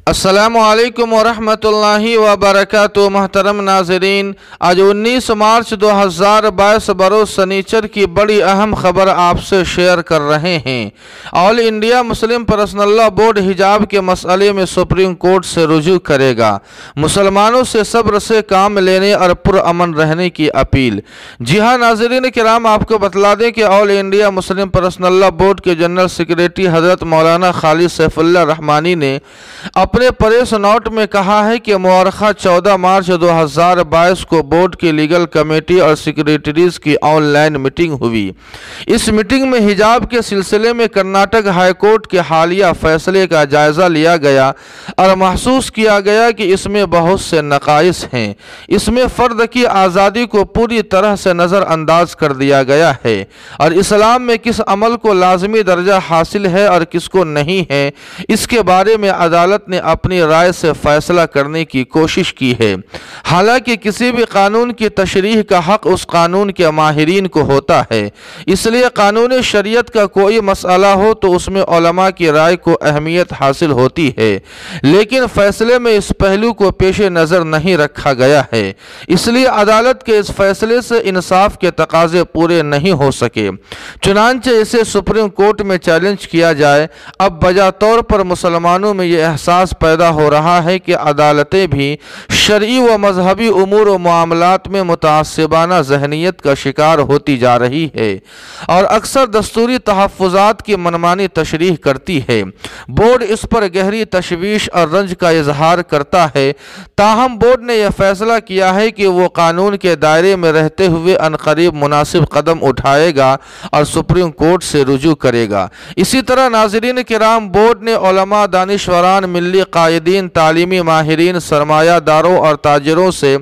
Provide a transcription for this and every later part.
अस्सलामुअलैकुम वरहमतुल्लाहि वबरकातुहू। महतरम नाज़रीन, आज 19 मार्च 2022 बरोज़ सनीचर की बड़ी अहम खबर आपसे शेयर कर रहे हैं। All India Muslim personal law board हिजाब के मसले में सुप्रीम कोर्ट से रुजू करेगा। मुसलमानों से सब्र से काम लेने और पुरअमन रहने की अपील। जी हाँ नाज़रीन किराम, आपको बतला दें कि all India Muslim personal law board के जनरल सेक्रेटरी हज़रत मौलाना खालिद सैफुल्लाह रहमानी ने अपने प्रेस नोट में कहा है कि मुआरखा 14 मार्च 2022 को बोर्ड की लीगल कमेटी और सेक्रेटरीज की ऑनलाइन मीटिंग हुई। इस मीटिंग में हिजाब के सिलसिले में कर्नाटक हाई कोर्ट के हालिया फैसले का जायजा लिया गया और महसूस किया गया कि इसमें बहुत से नकाइस हैं। इसमें फ़र्द की आज़ादी को पूरी तरह से नज़रअंदाज कर दिया गया है और इस्लाम में किस अमल को लाजमी दर्जा हासिल है और किसको नहीं है, इसके बारे में अदालत ने अपनी राय से फैसला करने की कोशिश की है। हालांकि किसी भी कानून की तशरीह का हक उस कानून के माहिरीन को होता है, इसलिए कानून शरीयत का कोई मसला हो तो उसमें उलमा की राय को अहमियत हासिल होती है, लेकिन फैसले में इस पहलू को पेश नज़र नहीं रखा गया है। इसलिए अदालत के इस फैसले से इंसाफ के तकाजे पूरे नहीं हो सके, चुनांचे इसे सुप्रीम कोर्ट में चैलेंज किया जाए। अब बजा तौर पर मुसलमानों में यह एहसास पैदा हो रहा है कि अदालतें भी शरई व मजहबी उमूर व मामलात में मुतासिबाना जहनीत का शिकार होती जा रही है और अक्सर दस्तूरी तहफ़्फ़ुज़ात की मनमानी तशरीह करती है। बोर्ड इस पर गहरी तशवीश और रंज का इजहार करता है। ताहम बोर्ड ने यह फैसला किया है कि वो कानून के दायरे में रहते हुए अनकरीब मुनासिब कदम उठाएगा और सुप्रीम कोर्ट से रुजू करेगा। इसी तरह नाज़रीन किराम, बोर्ड ने उलमा, दानिशवरान, मिल्ली कायदीन, तालीमी माहिरीन, सरमायादारों और ताजिरों से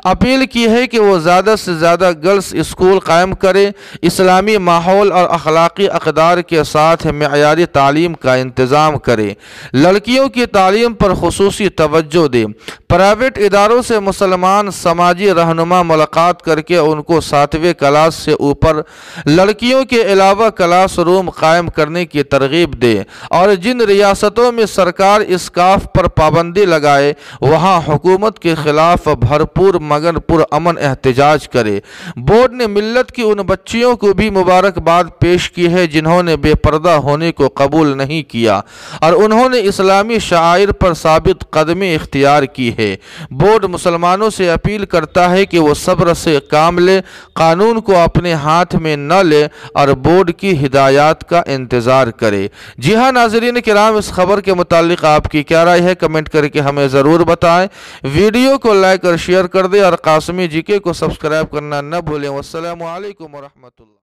अपील की है कि वो ज़्यादा से ज़्यादा गर्ल्स स्कूल कायम करें, इस्लामी माहौल और अखलाकी अक़दार के साथ मेयारी तालीम का इंतज़ाम करें, लड़कियों की तालीम पर खुसूसी तवज्जो दें, प्राइवेट इदारों से मुसलमान समाजी रहनुमा मुलाकात करके उनको 7वें क्लास से ऊपर लड़कियों के अलावा क्लास रूम कायम करने की तरगीब दे और जिन रियासतों में सरकार इस काफ पर पाबंदी लगाए वहाँ हुकूमत के खिलाफ भरपूर मगर पुरअमन एहतजाज करे। बोर्ड ने मिल्लत की उन बच्चियों को भी मुबारकबाद पेश की है जिन्होंने बेपर्दा होने को कबूल नहीं किया और उन्होंने इस्लामी शाइर पर साबित कदमी इख्तियार की है। बोर्ड मुसलमानों से अपील करता है कि वो सब्र से काम ले, कानून को अपने हाथ में न ले और बोर्ड की हिदायत का इंतज़ार करे। जी हाँ नाज़रीन किराम, इस खबर के मुतालिक आपकी क्या राय है, कमेंट करके हमें ज़रूर बताएं। वीडियो को लाइक और शेयर कर दें और कासमी जीके को सब्सक्राइब करना न भूलें। वस्सलामु अलैकुम वरहमतुल्लाह।